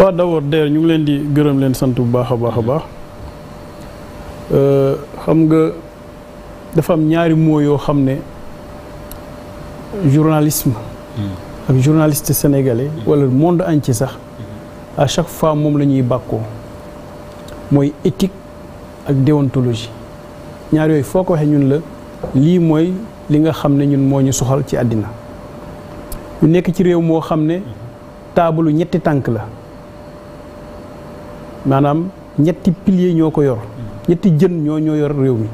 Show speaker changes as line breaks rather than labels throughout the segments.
waaw d'abord ñu ngi leen di gërëm leen sant bu baax a baax a baax xam nga dafa am ñaari mots yoo xam ne journalisme ak journaliste sénégalais wala monde entier sax à chaque fois moom la ñuy bàkkoo mooy éthique ak déontologie ñaar yooyu foo ko waxee ñun la lii mooy li nga xam ne ñun moo ñu soxal ci àddina ñu nekk ci réew moo xam ne taabalu ñetti tànk la maanaam ñetti piliers ñoo ko yor ñetti jën ñoo yor réew mi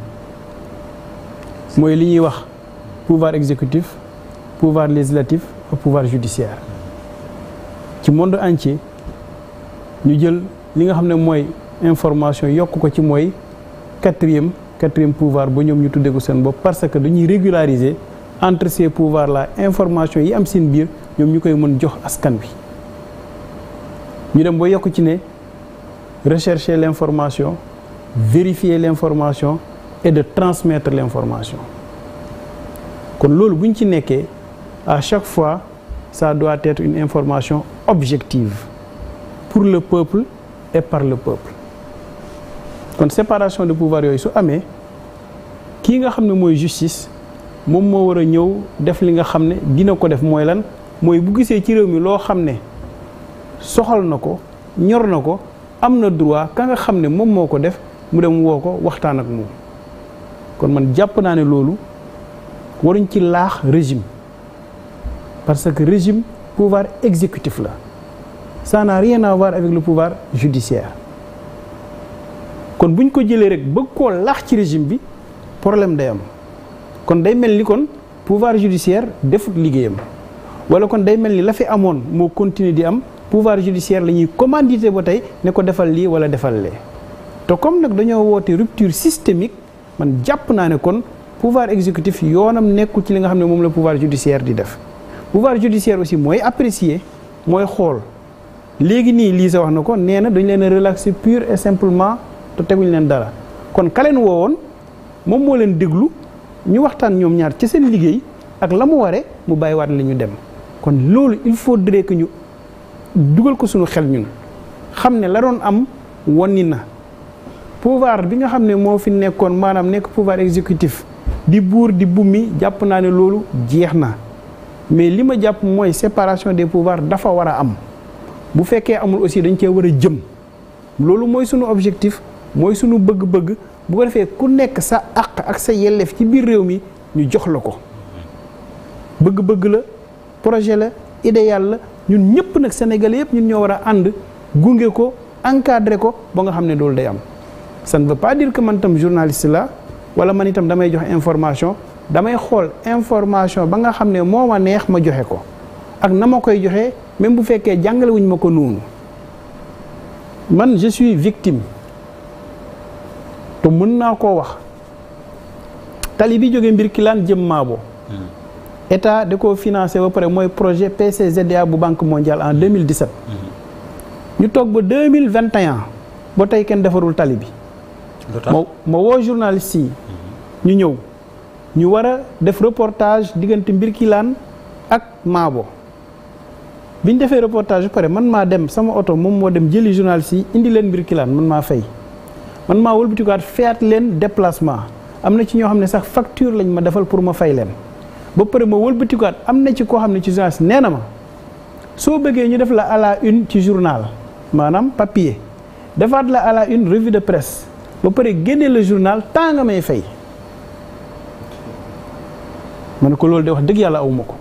mooy li ñuy wax pouvoir exécutif pouvoir législatif ak pouvoir judiciaire ci monde entier ñu jël li nga xam ne mooy information yokk ko ci mooy quatrième pouvoir ba ñoom ñu tuddee ko seen bopp parce que dañuy régulariser entre ces pouvoirs là information yi am seen biir ñoom ñu koy mën jox askan bi ñu dem ba yokk ci ne rechercher l'information vérifier l'information et de transmettre l'information kon loolu bu ñu ci nekkee à chaque fois ça doit être une information objective pour le peuple et par le peuple kon séparation de pouvoir yooyu su amee kii nga xam ne mooy justice moom moo war a ñëw def li nga xam ne dina ko def mooy lan mooy bu gisee ci réew mi loo xam ne soxal na ko ñor na ko am na droit ka nga xam ne moom moo ko def mu dem woo ko waxtaan ak moom kon man jàpp naa ne loolu waruñ ci laax régime parce que régime pouvoir exécutif la ça n'a rien à voir avec le pouvoir judiciaire kon buñ ko jëlee rek bëgg koo laax ci régime bi problème day am kon day mel ni kon pouvoir judiciaire defut liggéeyam wala kon day mel ni la fi amoon moo continuer di am pouvoir judiciaire la ñuy commandité ba tey ne ko defal lii wala defal lee te comme nag dañoo woote rupture systémique man jàpp naa ne kon pouvoir exécutif yoonam nekkul ci li nga xam ne moom la pouvoir judiciaire di def pouvoir judiciaire aussi mooy apprécier mooy xool léegi nii lii sa wax na ko nee na dañ leen a relaxer pure et simplement te teguñ leen dara kon ka leen woowoon moom moo leen déglu ñu waxtaan ñoom ñaar ci seen liggéey ak la mu waree mu bàyyiwaat la ñu dem kon loolu il faudrait que ñu dugal ko suñu xel ñun xam ne la doon am wonni na pouvoir bi nga xam ne moo fi nekkoon maanaam nekk pouvoir exécutif di buur di bummi jàpp naa ne loolu jeex na mais li ma jàpp mooy séparation des pouvoirs dafa war a am bu fekkee amul aussi dañ cee war a jëm loolu mooy sunu objectif mooy sunu bëgg-bëgg bu ko defee ku nekk sa àq ak sa yelleef ci biir réew mi ñu jox la ko bëgg-bëgg la projet la idéal la ñun ñëpp nag Sénégalais yëpp ñun ñoo war a ànd gunge ko encadrer ko ba nga xam ne loolu day am ça ne veut pas dire que man itam journaliste la wala man itam damay joxe information damay xool information ba nga xam ne moo ma neex ma joxe ko ak na ma koy joxe même bu fekkee jàngale wuñ ma ko noonu man je suis victime te mën naa koo wax tali bi jógee Mbirkilaan jëm Maabo état da koo financé ba pare mooy projet PCZDA bu Banque mondiale en 2017 ñu toog ba 2021 ba tey kenn defarul tali bi ma woo journaliste yi ñu ñëw ñu war a def reportage diggante Mbirkilaan ak Maabo bi ñu defee reportage ba pare man maa dem sama oto moom moo dem jëli journaliste yi indi leen Mbirkilaan man maa fay man maa wëlbatikuwaat fayaat leen déplacement am na ci ñoo xam ne sax facture lañ ma defal pour ma fay leen ba pare ma wëlbatikuwaat am na ci koo xam ne ci journaliste nee na ma soo bëggee ñu def la à la une ci journal maanaam papier defaat la à la une revue de presse ba pare génnee le journal temps nga may fay ma ne ko loolu de wax dëgg yàlla awuma ko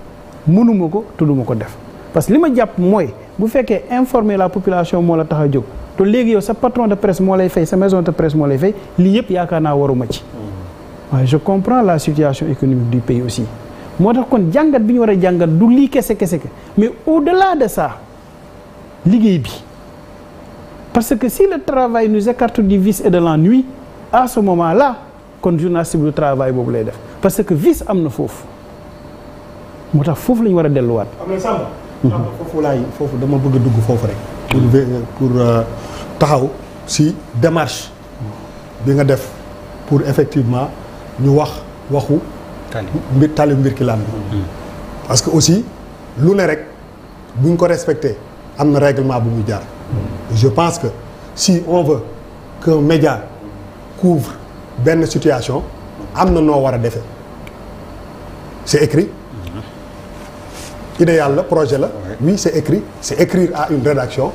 mënuma ko tudduma ko def parce que li ma jàpp mooy bu fekkee informer la population moo la tax a jóg te léegi yow sa patron de presse moo lay fay sa maison de presse moo lay fay lii yëpp yaakaar naa waruma ci waaye je comprends la situation économique du pays aussi moo tax kon jàngat bi ñu war a jàngat du lii kese mais au-delà de ça liggéey bi parce que si le travail nous écarte du vice et de l'ennui à ce moment-là kon journaliste bi du travail boobu lay def parce que vice am na foofu moo tax foofu la ñu war a delluwaat.
am na Samba. foofu dama bëgg a dugg foofu rek. pour taxaw si démarche bi nga def pour effectivement ñu waxu. tali Mbirkilaan bi parce que aussi lu ne rek buñ ko respecté am na règlement bu muy jaar. Je pense que si on veut qu'un média couvre benn situation am na noo war a defee c'est écrit idéal la projet la oui c'est écrit c'est écrire à une rédaction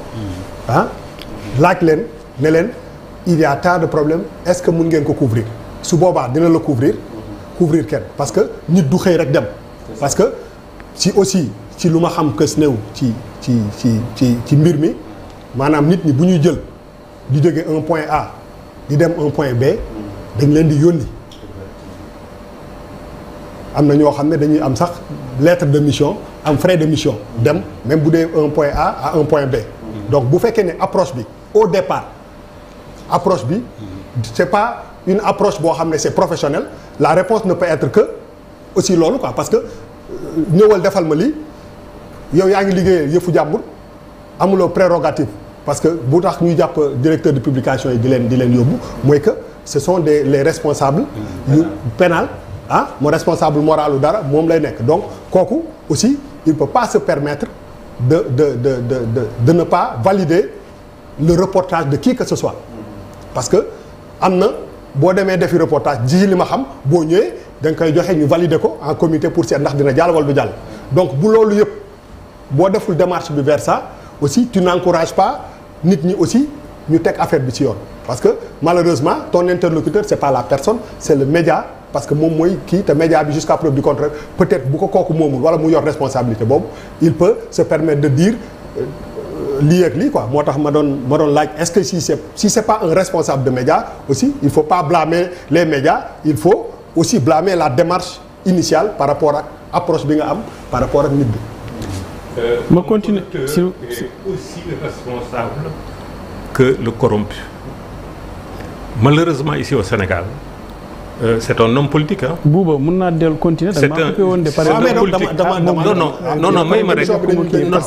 ah laaj leen ne leen il y a tant de problèmes est-ce que mun ngeen ko couvrir su boobaa dina la couvrir kenn parce que nit du xëy rek dem parce que si aussi ci lu ma xam kës néew ci mbir mi maanaam nit ñi bu ñuy jël di jóge un point A di dem un point B dañ leen di yónni am na ñoo xam ne dañuy am sax lettre de mission am frais de mission dem même bu dee un point A à un point B donc bu fekkee ne approche bi au départ approche bi c'est pas une approche boo xam ne c'est professionnel la réponse ne peut être que aussi loolu quoi parce que ñëwal defal ma lii yow yaa ngi liggéeyee yëfu jàmbur amuloo prérogative parce que bu tax ñuy jàpp directeur de publication yi di leen yóbbu mooy que ce sont les responsables yu pénal moo responsable moral ou dara moom lay nekk donc kooku aussi il peut pas se permettre de ne pas valider le reportage de qui que ce soit parce que am na boo demee defi reportage ji li ma xam boo ñëwee da nga koy joxe ñu valider ko en comité pour seet ndax dina jàll wala du jàll donc bu loolu yëpp boo deful démarche bi vers ça aussi tu n'encourages pas nit ñi aussi ñu teg affaire bi ci yoon parce que malheureusement ton interlocuteur c'est pas la personne c'est le média parce que moom mooy kii te média bi jusqu'à preuve du contraire peut-être bu ko kooku moomul wala mu yor responsabilité boobu il peut se permettre de dire lii ak lii quoi moo tax ma doon laaj est-ce que si c'est pas un responsable de média aussi il faut pas blâmer les médias il faut aussi blâmer la démarche initiale par rapport ak approche bi nga am par rapport ak nit bi.
ma continue
c'est aussi responsable que le corrompu. Malheureusement ici au Sénégal c'est un homme politique ah.
Bouba mën naa dellu continuer.
c'est un non may ma rek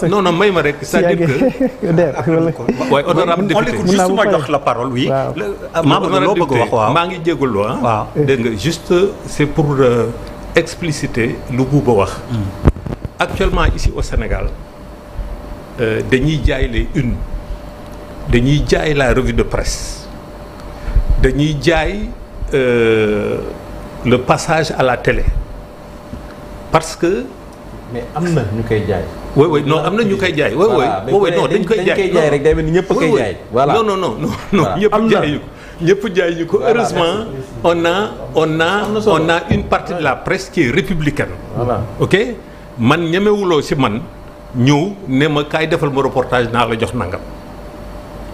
non may ma rek c'est-à-dire que. waaye honorable député
juste ma jox la parole oui.
loo bëgg wax waaw maa ngi jégalu ah. waaw dégg nga juste c'est pour expliciter lu Bouba wax. Actuellement ici au Sénégal dañuy jaay les unes dañuy jaay la revue de presse dañuy jaay le passage à la télé parce que.
mais am na ñu koy jaay.
oui non am na ñu koy jaay. oui non dañ koy jaay
rek day mel ni ñëpp a koy jaay. voilà
non ñëpp jaay ko. ñëpp jaay ñu ko heureusement on a une partie de la presse qui est républicaine.
voilà
ok. man ñemewuloo ci man ñëw ne ma kaay defal ma reportage naa la jox nangam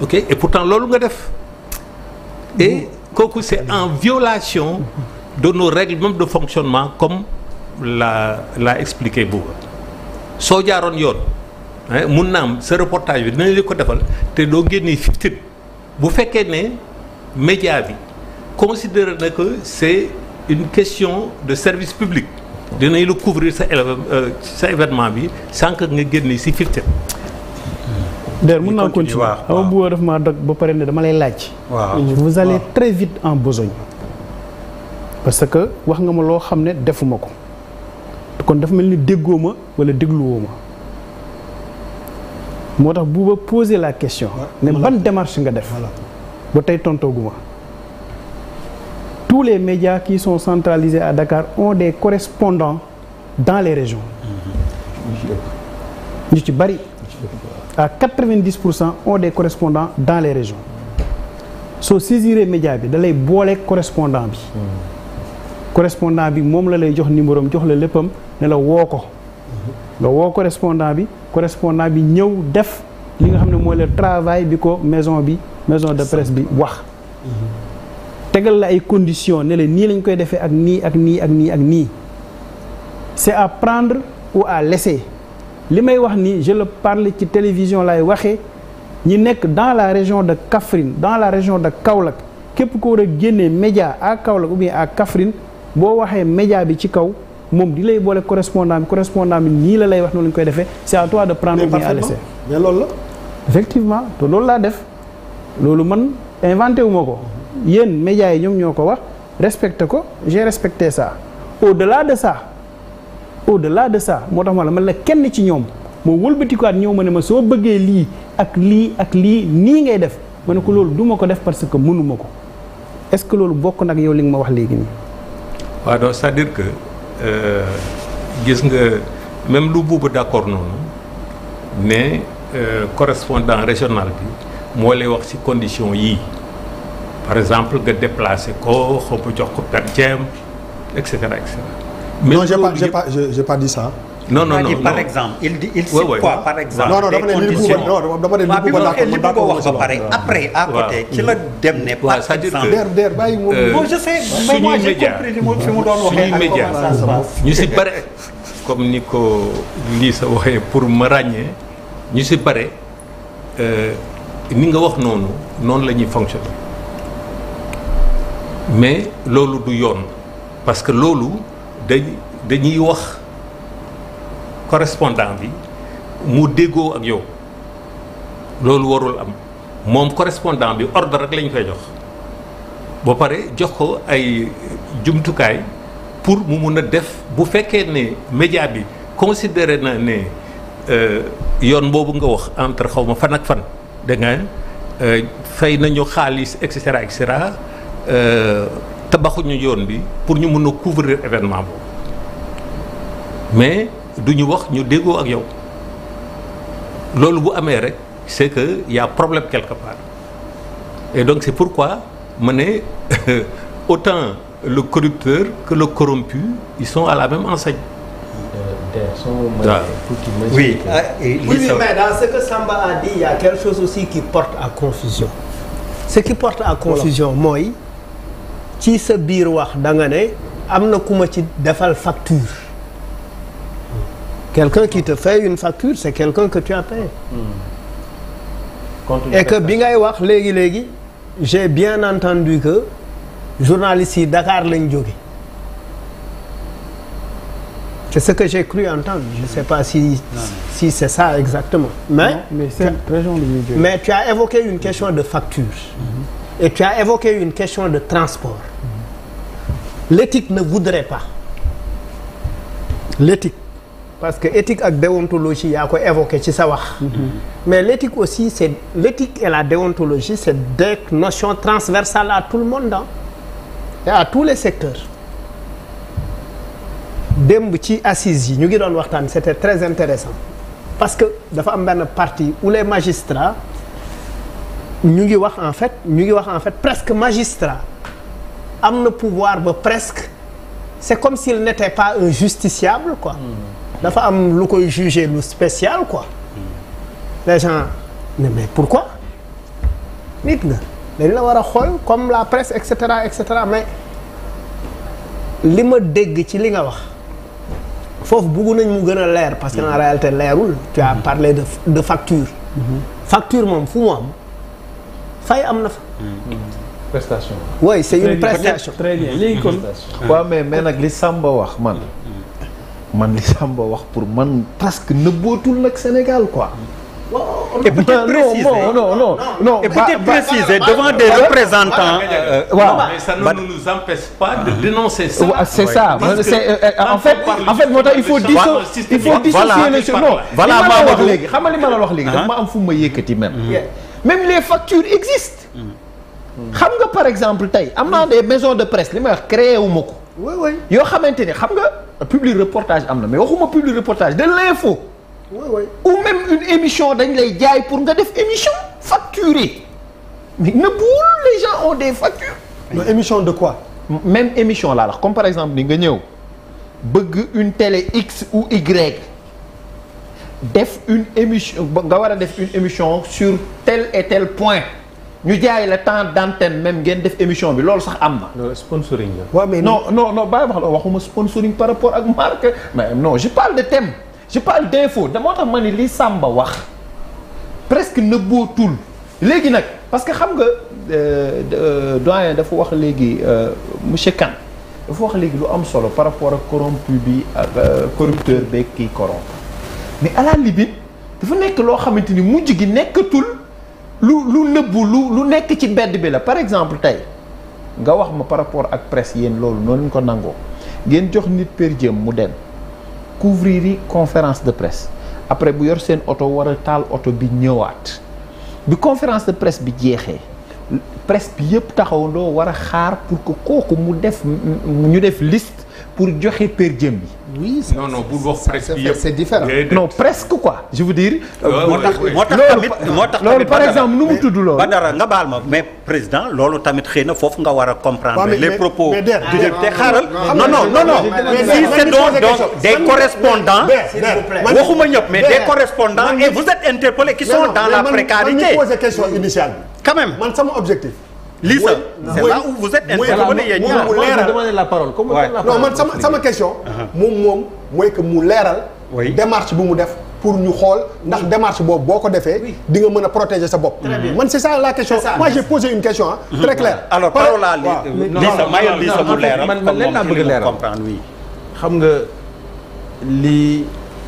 ok et pourtant loolu nga def et kooku c'est en violation de nos règles même de fonctionnement comme l'a expliqué Bouba soo jaaroon yoon mun na am sa reportage bi dinañ la ko defal te doo génnee fiftin bu fekkee ne média bi considère na que c'est une question de service public dinañ la couvrir sa événement bi sans que nga génn si fiftin.
Der mën naa continuer ama bu def maa dog ba pare ne dama lay laaj.
waaw
vous allez très vite en besogne. parce que wax nga ma loo xam ne defuma ko kon dafa mel ni déggoo ma wala dégluwoo ma moo tax bu ba poser la question. ne ban démarche nga def. ba tey tontooguma. Tous les médias qui sont centralisés à Dakar ont des correspondants dans les régions. ñu ci bari à 90% ont des correspondants dans les régions. soo saisiree média bi da lay boole correspondant bi. correspondant bi moom la lay jox numéro am jox la léppam ne la woo ko. nga woo correspondant bi ñëw def li nga xam ne mooy le travail bi ko maison de presse bi wax. tegal la ay conditions ne la nii lañ koy defee ak nii ak nii ak nii ak nii c'est à prendre ou à laisser li may wax nii je le parle ci télévision lay waxee ñi nekk dans la région de Kaffrine dans la région de Kaolack képp ko war a génnee média à Kaolack ou bien à Kaffrine boo waxee média bi ci kaw moom di lay boole correspondant bi nii la lay wax noonu lañ koy defee c'est à toi de prendre ou bien à laisser.
mais loolu la.
effectivement te loolu laa def loolu man inventé wu ma ko. yéen médias yi ñoom ñoo ko wax respecté ko j'ai respecté ça au-delà de ça moo tax ma la kenn ci ñoom moo wëlbatikuwaat ñëw ma ne ma soo bëggee lii ak lii ak lii nii ngay def ma ne ko loolu du ma ko def parce que mënuma ko est-ce que loolu bokk nag yow li nga ma wax léegi nii.
waaw donc c'est-à-dire que gis nga même lu buuba d'accord noonu ne correspondant régional bi moo lay wax ci condition yii par exemple nga déplacer ko xaw ma jox ko per diem et cetera et cetera.
non j'ai pas dit ça.
non
par exemple il cite quoi par exemple.
non dama ne li dama ne li
bëgg wax ba pare après à côté ci la dem ne par exemple
der bàyyi moom
bon je sais mais moi j'ai compris li mu fi mu doon waxee ak comment ça se passe
ñu si bare comme ni ko lii sa waxee pour ma ràññee ñu si bare ni nga wax noonu la ñuy fonctionner mais loolu du yoon parce que loolu dañuy wax correspondant bi mu déggoo ak yow loolu warul am moom correspondant bi ordre rek lañ koy jox ba pare jox ko ay jumtukaay pour mu mun a def bu fekkee ne média bi considéré na ne yoon boobu nga wax entre xaw ma fan ak fan da nga fay nañu xaalis et cetera tabaxuñu yoon bi pour ñu mun a couvrir événement boobu mais du ñu wax ñu déggoo ak yow loolu bu amee rek c'est que y a problème quelque part et donc c'est pourquoi ma ne autant le corrupteur que le corrompu ils sont à la même enseigne.
Oui,
mais dans ce que Samba a dit il y a quelque chose aussi qui porte à confusion. Ce qui porte à confusion mooy ci sa biir wax da nga ne am na ku ma ci defal facture. Quelqu'un qui te fait une facture c'est quelqu'un que tu as payé. Et que bi ngay wax léegi j'ai bien entendu que journalistes yi Dakar lañ jóge. C'est ce que j'ai cru entendre. Je ne sais pas si c'est ça exactement. Mais tu as évoqué une question de facture. Et tu as évoqué une question de transport. L'éthique ne voudrait pas. L'éthique. Parce que éthique ak déontologie yaa ko évoqué ci sa wax. Mais l'éthique aussi c'est l'éthique et la déontologie c'est des notions transversales à tout le monde et à tous les secteurs. Démb ci assises yi ñu ngi doon waxtaan c'était très intéressant parce que dafa am benn partie où les magistrats ñu ngi wax en fait presque magistrat am na pouvoir ba presque c'est comme s'il n'était pas un justiciable quoi. Dafa am lu koy juger lu spécial quoi. Les gens mais pourquoi nit nga dañ la war a xool comme la presse et cetera mais li ma dégg ci li nga wax. foofu bëggu nañ mu gën a leer parce que en réalité leerul tu as parlé de facture. Facture moom fu mu am fay am na fa.
prestation.
oui c'est une prestation.
très bien léegi kon.
waaw mais nag li Samba wax man li Samba wax pour man presque nëbbootul nag Sénégal quoi.
Et peut-être
non. Et peut-être préciser devant des représentants.
Mais ça ne nous empêche pas de dénoncer ça.
C'est ça. En fait moo tax il faut dissocier les choses. Non voilà maa wax léegi xam nga li ma la wax léegi. dafa ma am fu ma yëkkati même les factures existent. xam nga par exemple tey am naa des maisons de presse li may wax créé wu ma ko.
oui.
yoo xamante ni xam nga public reportage am na mais waxuma public reportage de l'info.
Oui.
Ou même une émission dañ lay jaay pour nga def émission facturée mais nëbbuwul les gens ont des factures.
Non, émission de quoi?
Même émission laa la comme par exemple ni nga ñëw bëgg une télé X ou Y def une émission nga war a def une émission sur tel et tel point ñu jaay la temps d'antenne même ngeen def émission bi loolu sax am na.
loolu sponsoring la.
waaw mais
non bàyyi wax la waxuma sponsoring par rapport ak marque mais non je parle de thème. Je parle d'info moo tax ma ni li Samba wax presque nëbbootul léegi nag parce que xam nga doyen dafa wax léegi monsieur Kane dafa wax léegi lu am solo par rapport ak corrompu bi ak corrupteur beeg kii corrompre mais à la limite dafa nekk loo xamante ni mujj gi nekkatul lu nëbbu lu nekk ci mbedd bi la par exemple tey nga wax ma par rapport ak presse yéen loolu noonu ñu ko nangoo ngeen jox nit per diem mu dem. couvrir yi conférence de presse après bu yor seen oto war a taal oto bi ñëwaat bi conférence de presse bi jeexee presse bi yëpp taxawandoo war a xaar pour que kooku ñu def liste pour joxe per diem bi.
oui
non bu wax presse bi yëpp
c'est différent.
non presque quoi je veux dire.
moo tax
loolu par exemple nu mu tudd loolu.
Badara nga baal ma mais président loolu tamit xëy na foofu nga war a comprendre les propos
mais
te xaaral non si c'est donc des correspondants waxuma ñëpp mais des correspondants et vous êtes interpellés qui sont dans la précarité.
man posé question initiale bi.
quand même
man sama objectif.
lii ça c'est là où vous êtes interpellés yéen ñaar.
mu leeral
demander la parole.
non man sama question. moom mooy que mu leeral. démarche bi mu def pour ñu xool ndax démarche boobu boo ko defee. di nga mën a protéger sa bopp. man c'est ça la question. moi j'ai posé une question très claire.
alors parole à Lissa mayal Lissa mu leeral.
man leen laa bëgg a leeral
comprendre oui.
xam nga lii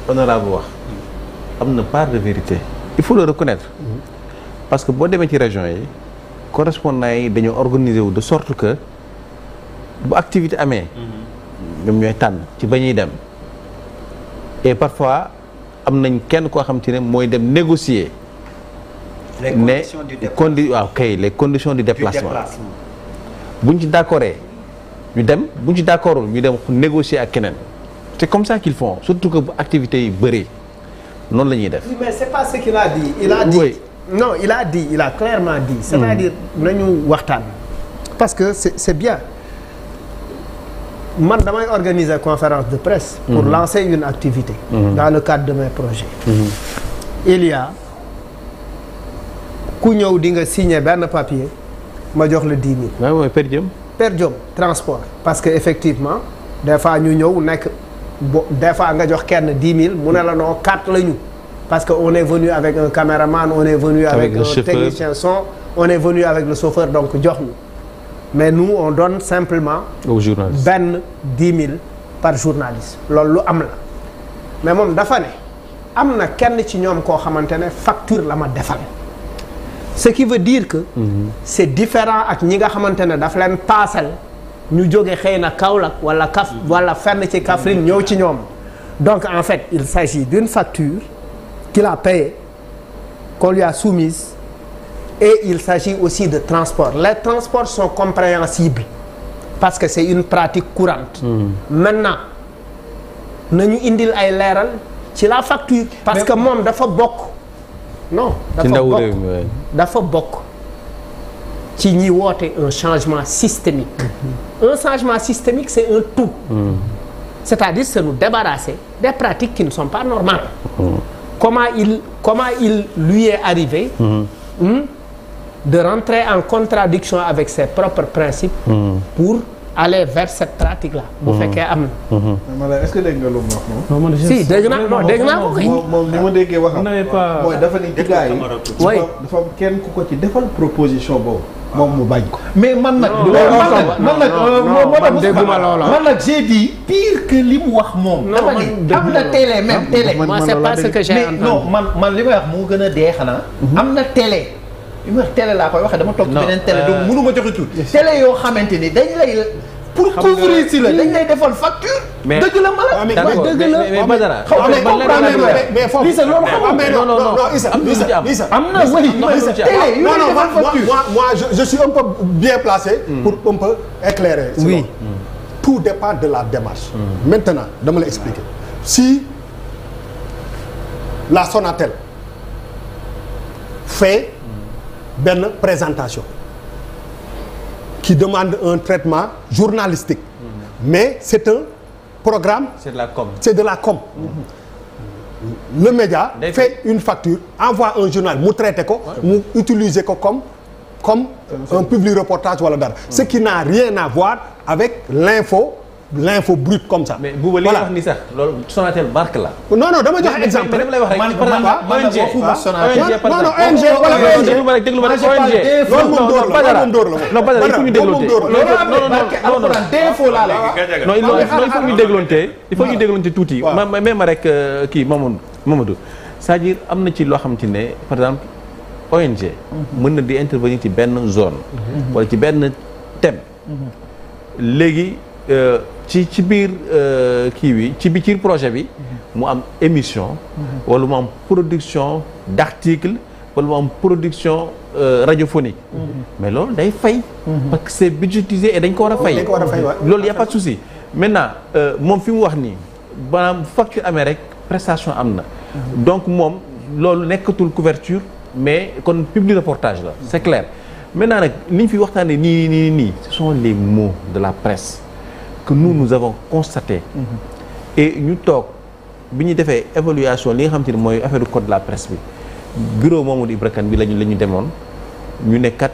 honorable wax am na part de vérité. il faut le reconnaître parce que boo demee ci région yi. correspondants yi dañoo organiser wu de sorte que bu activité amee ñoom ñooy tànn ci ba ñuy dem et parfois am nañ kenn koo xam te ne mooy dem négocier les conditions du déplacement buñ ci d'accordé ñu dem buñ ci d'accordul ñu dem négocier ak keneen c'est comme ça qu'ils font surtout que bu activités yi bëri noonu la ñuy def.
mais c'est pas ce qu'il a dit. il a dit oui. Non, il a clairement dit. C'est-à-dire nañu waxtaan. parce que c'est bien. man damay organiser conférence de presse. pour lancer une activité. dans le cadre de mes projets. il y a ku ñëw di nga signer benn papier ma jox la 10 000.
waaw mooy per diem.
per diem transport. parce que effectivement des fois ñu ñëw nekk des fois nga jox kenn 10 000 mu ne la non 4 la ñu. parce que on est venu avec un caméraman on est venu avec un technicien son on est venu avec le chauffeur donc jox ñu mais nous on donne simplement
au journaliste
benn 10 000 par journaliste loolu lu am la mais moom dafa ne am na kenn ci ñoom koo xamante ne facture la ma defal ce qui veut dire que c'est différent ak ñi nga xamante ne daf leen paasal ñu jóge xëy na Kaolack wala fenn ci Kaffrine ñëw ci ñoom donc en fait il s'agit d'une facture qu'il a payé, qu'on lui a soumise, et il s'agit aussi de transport. Les transports sont compréhensibles parce que c'est une pratique courante. Maintenant nañu indil ay leeral ci la facture. parce que moom dafa bokk. non dafa bokk ci ñi woote un changement systémique. un changement systémique c'est un tout. c'est-à-dire c'est nous débarrasser des pratiques qui ne sont pas normales. Comment il lui est arrivé de rentrer en contradiction avec ses propres principes pour aller vers cette pratique-là. bu fekkee am
na. est-ce que dégg nga lu mu wax moom.
si dégg naa ko kay.
moom ni ma déggee waxam. mooy dafa ni gars yi. dafa am kenn ku ko ci defal proposition boobu. moom mu bañ ko. mais man nag. man
dégguma loola.
man nag j'ai dit pire que li mu wax moom. dafa ni am na télé même télé.
moi c'est pas ce que j'ai entendu.
non man li may wax moo gën a dee xanaa. am na télé. li ma wax télé laa koy waxee dama toog ci beneen télé donc mënu ma joxe tur. télé yoo xamante ni dañ lay. pour couvrir si la dañ lay defal facture. mais dëgg la ma la. dëgg la mais Badara. xaw mais foofu Lissa loolu xam non Lissa am na wëri télé yu lay defal facture.
moi je suis un peu bien placé. pour un peu éclairer.
oui
tout dépend de la démarche. maintenant dama la expliquer si la Sonatel fait benn présentation. qui demande un traitement journalistique. Mais c'est un programme.
C'est de la com.
C'est de la com. Le média fait une facture, envoie un journal, mu traité ko, mu utiliser ko comme un public reportage wala dara. Ce qui n'a rien à voir avec l'info brute comme ça.
mais bu li nga wax ni sax loolu Sonatel marque la.
non dama jox exemple.
mais dama lay wax rek
ONG
wala
ONG
déglu ma rek loolu moom Badara il faut ñu dégloonte il faut ñu dégloonte tuuti ma rek kii Mamadou c'est-à-dire am na ci loo xam te ne par exemple ONG mën na di intervenir ci benn zone wala ci benn thème léegi ci biir kii bi ci biir projet bi mu am émission wala mu am production d'articles wala mu am production radiophonique mais loolu day fay parce que c'est budgétisé et dañ ko war a fay loolu y a pas de souci maintenant moom fi mu wax nii maanaam facture amee rek prestation am na donc moom loolu nekkatul couverture mais kon public reportage la c'est clair maintenant nag li ñu fi waxtaanee nii ce sont les mots de la presse que nous avons constaté et ñu toog bi ñu defee évaluation li nga xam te ne mooy affaire du code de la presse bi bureau Mamadou Ibra Kane bi la ñu demoon ñu ne kat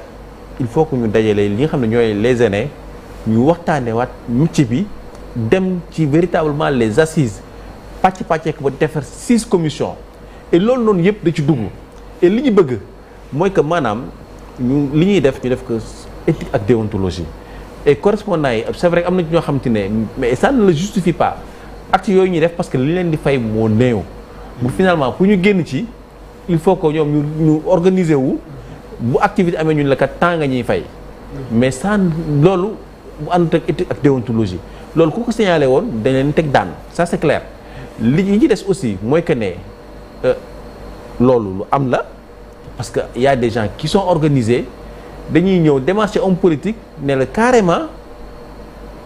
il faut que ñu dajale li nga xam ne ñooy les aînés ñu waxtaanee waat mucc bi dem ci véritablement les assises pàcc ba defar 6 commissions et loolu noonu yëpp da ci dugg et li ñu bëgg mooy que maanaam ñu li ñuy def ñu def ko éthique ak déontologie et correspondant yi c'est vrai am na ci ñoo xamante ne mais ça ne le justifie pas actes yooyu ñuy def parce que li leen di fay moo néew bu finalement pour ñu génn ci il faut que ñoom ñu organiser wu bu activité amee ñun la kat temps nga ñuy fay mais ça loolu bu àndut ak éthique ak déontologie loolu ku ko signalé woon dañ leen teg daan ça c'est clair li ci des aussi mooy que ne loolu lu am la parce que y a des gens qui sont organisés dañuy ñëw démarcher homme politique ne la carrément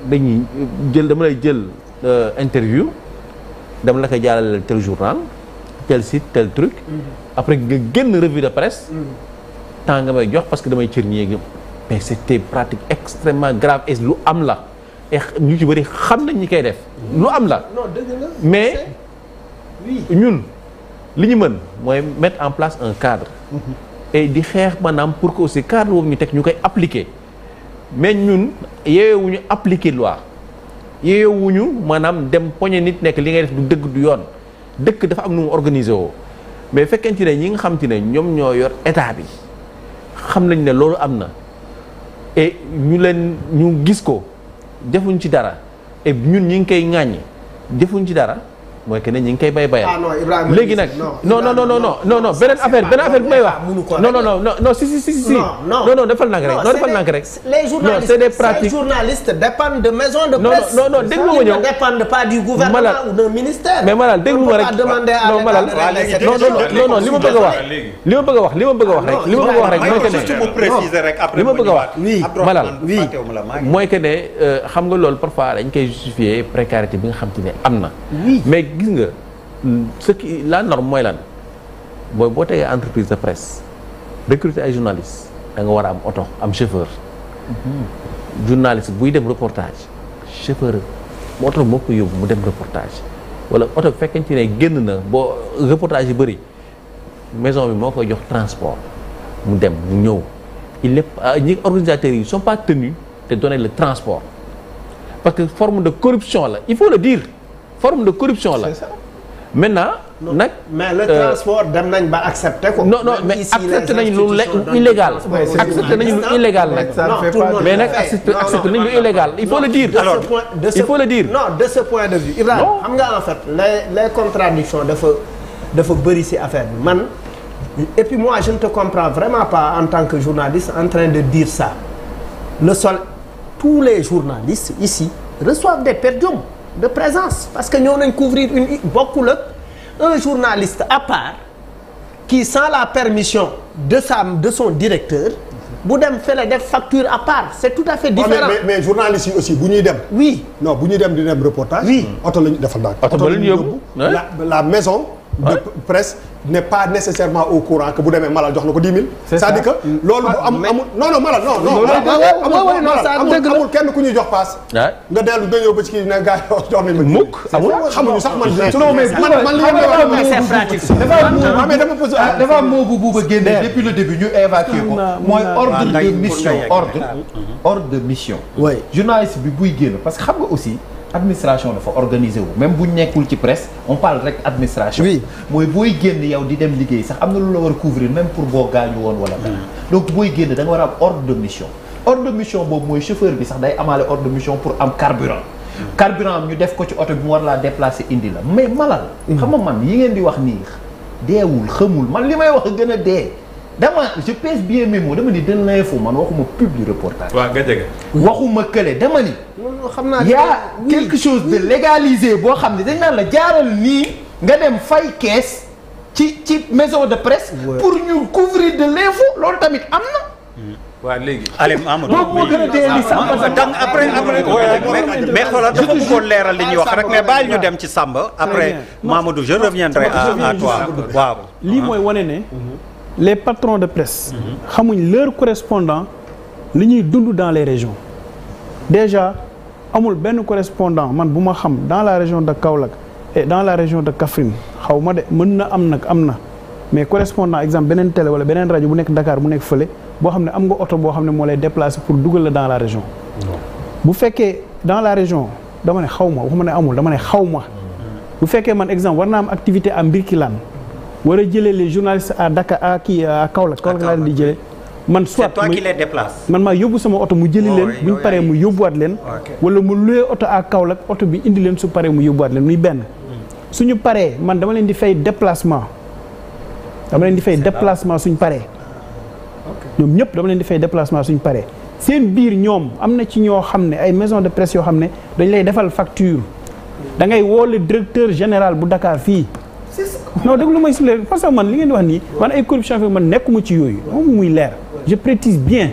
dañuy dama lay jël interview dama la koy jàllale tel journal tel site tel truc après nga génn revue de presse temps nga may jox parce que damay cër ñi mais c'était pratique extrêmement grave et lu am la et ñu ci bëri xam nañ ñi koy def lu am la mais ñun li ñu mën mooy mettre en place un cadre et di xeex maanaam pour que aussi cadre boobu ñu teg ñu koy appliquer mais ñun yeewuñu appliquer loi yeewuñu maanaam dem poñe nit nekk li ngay def du dëgg du yoon dëkk dafa am nu mu organiser woo mais fekkente ne ñi nga xam te ne ñoom ñoo yor état bi xam nañ ne loolu am na et ñu gis ko defuñ ci dara et ñun ñi ngi koy ŋàññi defuñ ci dara mooy que ne ñi ngi koy bayal. léegi nag non beneen affaire bu may wax. non si. non defal nànk rek. non defal nànk rek.
les journalistes
c'est des pratiques.
ces journalistes dépendent de maisons de presse.
non déglu ma ñëw.
Ils ne dépendent pas du gouvernement ou d'un ministère.
mais Malal déglu ma rek non Malal non li ma bëgg a wax. li ma bëgg a wax rek mooy que ne. li ma bëgg a wax. Malal mooy que ne xam nga loolu parfois dañ koy justifier précarité bi nga xam te ne am na. mais gis nga ce qui la norme mooy lan mooy boo tegee entreprise de presse recruter ay journalistes da nga war a am oto am chauffeur. journaliste buy dem reportage chauffeur oto moo ko yóbbu mu dem reportage wala oto bu fekkente ne génn na boo reportage yi bëri maison bi moo koy jox transport mu dem mu ñëw il est ñi organisateurs yi sont pas tenus de donner le transport parce que forme de corruption la il faut le dire. forme de corruption la maintenant nag
mais le transport dem nañ ba accepter ko.
non mais accepter nañ lu illégal accepter nañ lu illégal nag mais nag accepter nañ lu illégal il faut le dire alors il faut le dire
non de ce point de vue Ibrahima xam nga en fait les contradictions dafa bëri ci affaire bi man et puis moi je ne te comprends vraiment pas en tant que journaliste en train de dire ça tous les journalistes ici reçoivent des per diem de présence parce que ñoo nañ couvrir bokkul ak un journaliste à part qui sans la permission de son directeur bu dem fële def facture à part c'est tout à fait différent.
mais journalistes yi aussi bu ñuy dem.
oui
non bu ñuy dem di dem reportage.
oui
oto la ñu defal daal.
oto la ñu yóbbu
la maison. de presse n'est pas nécessairement au courant que bu demee Malal jox na ko 10 000. c'est-à-dire que loolu bu am amul non Malal non amul kenn ku ñuy jox paas. nga dellu nga ñëw ba ci kii ne gars yi jox nañ ma.
mukk amul
xamuñu sax man.
man li
dafa am moo bu buuba génne depuis le début ñu évacué ko mooy ordre de mission ordre de mission. journaliste bi buy génn parce que xam nga aussi. administration dafa organisé wu même bu ñu nekkul ci presse on parle rek administration. oui mooy booy génn yow di dem liggéey sax am na lu la war a couvrir même pour boo gaañu woon wala dara. donc booy génn da nga war a am ordre de mission. ordre de mission boobu mooy chauffeur bi sax day amaale ordre de mission pour am carburant. carburant am ñu def ko ci oto bi mu war laa déplacer indi la mais Malal. xam nga man yi ngeen di wax nii deewul xamul man li may wax gën a dee. dama je pèse bien mes mots dama ni de l'info man waxuma public reportage.
waaw nga jege.
waxuma kële dama ni.
xam naa
y a quelque chose de légalisé boo xam ne dañ naan la jaaral nii nga dem fay kees ci maison de presse. pour ñu couvrir de l'info loolu tamit am na.
waaw léegi.
Alioune Amadou
boobu moo gën a dee li Samba
après mais xoolal dafa bëggoon leeral li ñuy wax rek mais bàyyi ñu dem ci Samba. après Mamadou je reviendrai à toi. waaw
lii mooy wane ne. les patrons de presse. xamuñ leur correspondant li ñuy dund dans les régions. déjà amul benn correspondant man bu ma xam dans la région de Kaolack et dans la région de Kaffrine xaw ma de mën na am nag am na mais correspondant exemple beneen télé wala beneen rajo bu nekk Dakar bu nekk fële boo xam ne am nga oto boo xam ne moo lay déplacer pour dugal la dans la région. bu fekkee dans la région dama ne xaw ma waxuma ne amul dama ne xaw ma. bu fekkee man exemple war naa am activité à Mbirkilaan war a jëlee les journalistes à Dakar à kii à Kaolack laa leen di jëlee. man soit
c'est toi qui les déplace.
man maa yóbbu sama oto mu jëli leen bu ñu paree mu yóbbuwaat leen. wala mu loué oto à Kaolack oto bi indi leen su paree mu yóbbuwaat leen muy benn. suñu paree man dama leen di fay déplacement suñ paree. ñoom ñëpp dama leen di fay déplacement suñ paree. seen biir ñoom am na ci ñoo xam ne ay maison de presse yoo xam ne dañ lay defal facture da ngay woo le directeur général bu Dakar fii. non dégg lu may si leer parce que man li ngeen di wax nii man ay corruption fi man nekkuma ci yooyu moom muy leer je précise bien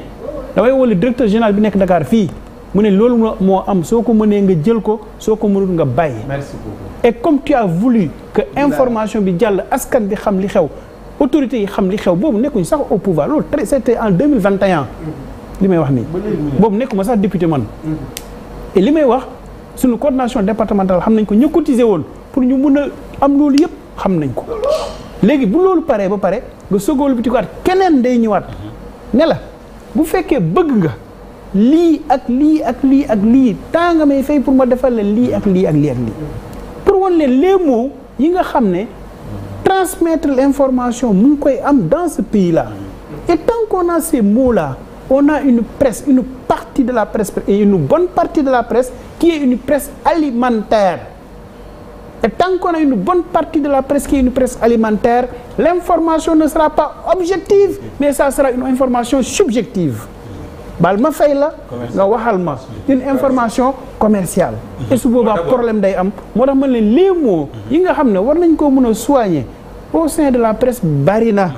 damay woo le directeur général bi nekk Dakar fii mu ne loolu moo am soo ko mënee nga jël ko soo ko mënul nga bàyyi.
merci beaucoup.
et comme tu as voulu que information bi jàll askan bi xam li xew autorités yi xam li xew boobu nekkuñ sax au pouvoir loolu très c'était en 2021 li may wax nii boobu nekkuma sax député man et li may wax suñu coordination départementale xam nañ ko ñu cotisé woon pour ñu mun a am loolu yëpp xam nañ ko léegi bu loolu paree ba pare nga sogoolu bi tikuwaat keneen day ñëwaat ne la bu fekkee bëgg nga lii ak lii ak lii ak lii temps nga may fay pour ma defal la lii ak lii ak lii ak lii pour wan leen les mots yi nga xam ne transmettre l'information mu ngi koy am dans ce pays là et tant qu'on a ces mots là on a une presse une partie de la presse et une bonne partie de la presse qui est une presse alimentaire. Et tant qu'on a une bonne partie de la presse qui est une presse alimentaire, l'information ne sera pas objective, mais ça sera une information subjective. Bal ma fay la nga waxal ma une information commerciale. Et su boobaa problème day am moo tax man leen les mots yi nga xam ne war nañ koo mën a soigner au sein de la presse bari na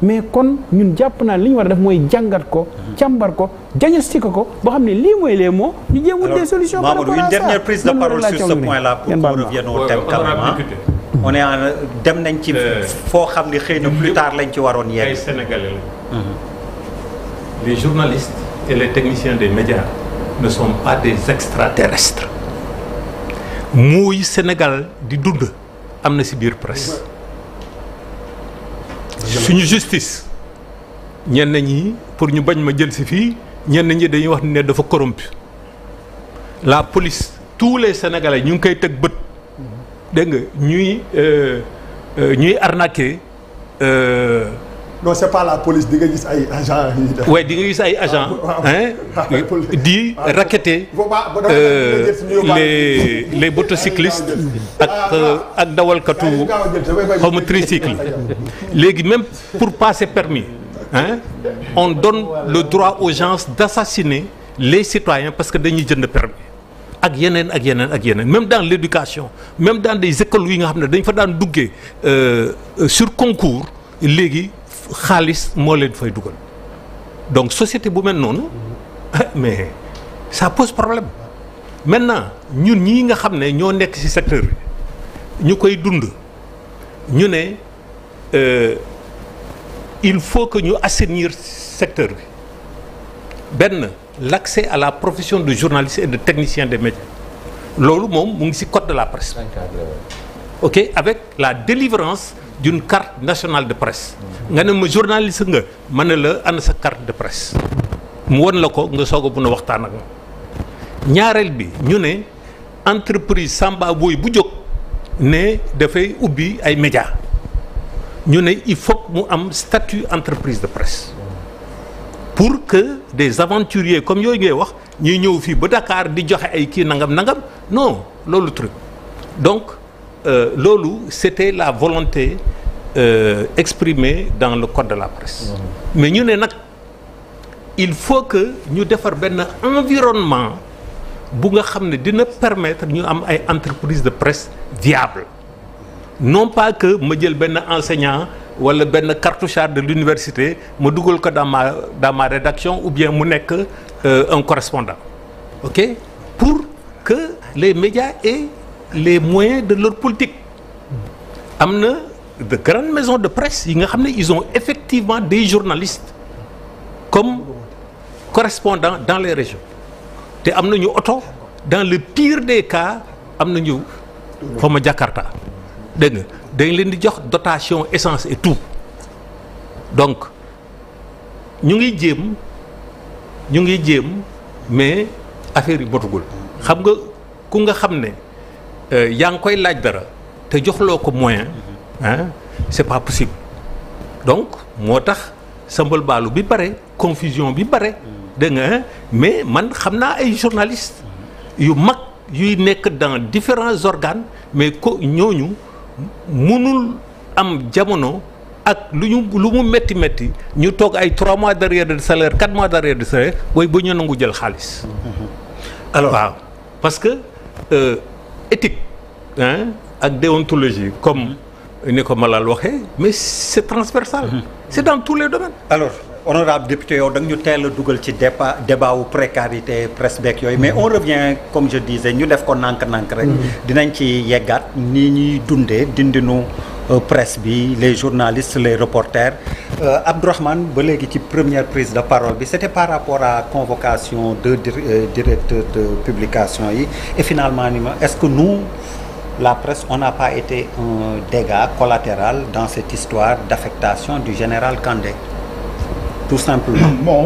mais kon ñun jàpp naa li ñu war a def mooy jàngat ko càmbar ko diagnostiquer ko boo xam ne lii mooy les mots ñu jéem wut des solutions. par rapport à ça
une dernière prise de parole sur ce point là pour qu'on revienne au thème quand même. On est en dem nañ ci foo xam ne xëy na plus tard lañ ci waroon yegg.
ay Sénégalais la. Les journalistes et les techniciens des médias ne sont pas des extraterrestres. muy Sénégal di dund am na ci biir presse. suñu justice ñenn ñi pour ñu bañ ma jël ci fii ñenn ñi dañuy wax ne dafa corrompu. La police tous les Sénégalais ñu ngi koy teg bët dégg nga ñuy arnaquer.
non c'est pas la police di nga gis ay agents yi def.
ouais di nga gis ay agents. di racketter les motocyclistes ak dawalkatu xaw ma tricycle. léegi même pour passer permis on donne le droit aux gens d'assassiner les citoyens parce que dañuy jënd permis ak yeneen même dans l'éducation même dans des écoles yi nga xam ne dañ fa daan duggee sur concours léegi xaalis moo leen fay dugal donc société bu mel noonu mais ça pose problème maintenant ñun ñii nga xam ne ñoo nekk ci secteur bi ñu koy dund ñu ne il faut que ñu assainir secteur bi benn l'accès à la profession de journaliste et de technicien des médias loolu moom mu ngi ci code de la presse ok avec la délivrance d'une carte nationale de presse nga ne ma journaliste nga ma ne la ana sa carte de presse mu won la ko nga soog a mën a waxtaan ak moom ñaareel bi ñu ne entreprise Samba Boy bu jóg ne dafay ubbi ay médias ñu ne il faut mu am statut entreprise de presse pour que des aventuriers comme yooyu ngay wax ñuy ñëw fii ba Dakar di joxe ay kii nangam non loolu truc donc loolu c'était la volonté exprimée dans le code de la presse. Mais ñu ne nag il faut que ñu defar benn environnement bu nga xam ne dina permettre ñu am ay entreprises de presse viables non pas que ma jël benn enseignant wala benn cartouchard de l'université ma dugal ko dans ma rédaction ou bien mu nekk un correspondant, ok, pour que les médias aient les moyens de leur politique. Am na de grandes maisons de presse yi nga xam ne ils ont effectivement des journalistes comme correspondants dans les régions te am nañu oto, dans le pire des cas am nañu xaw ma Jakarta, dégg nga dañ leen di jox dotation essence et tout. Donc ñu ngi jéem mais affaire yi botugul. Xam nga ku nga xam ne yaa ngi koy laaj dara te joxloo ko moyen c'est pas possible. Donc moo tax sambal baalu bi bare, confusion bi bare, dégg nga mais man xam naa ay journalistes yu mag yuy nekk dans différents organes mais ko ñooñu mënul am jamono ak lu mu métti ñu toog ay 3 mois d'arrière de salaire 4 mois d'arrière de salaire booy ba ñu nangu jël xaalis. Alors waaw parce que éthique ak déontologie comme ni ko Malal waxee mais c'est transversal. C'est dans tous les domaines.
Alors honorable député yow da nga ñu teel a dugal ci débat wu précarité presse beeg yooyu mais on revient comme je disais ñu def ko nànk-nànk rek. dinañ ci yeggaat ni ñuy dundee dindinu presse bi les journalistes les reporters Abdourahmane ba léegi ci première prise de parole bi c'était par rapport à convocation de directeurs de publication yi et finalement ni ma est-ce que nous la presse on n'a pas été un dégât collatéral dans cette histoire d'affectation du général Kandé tout simplement.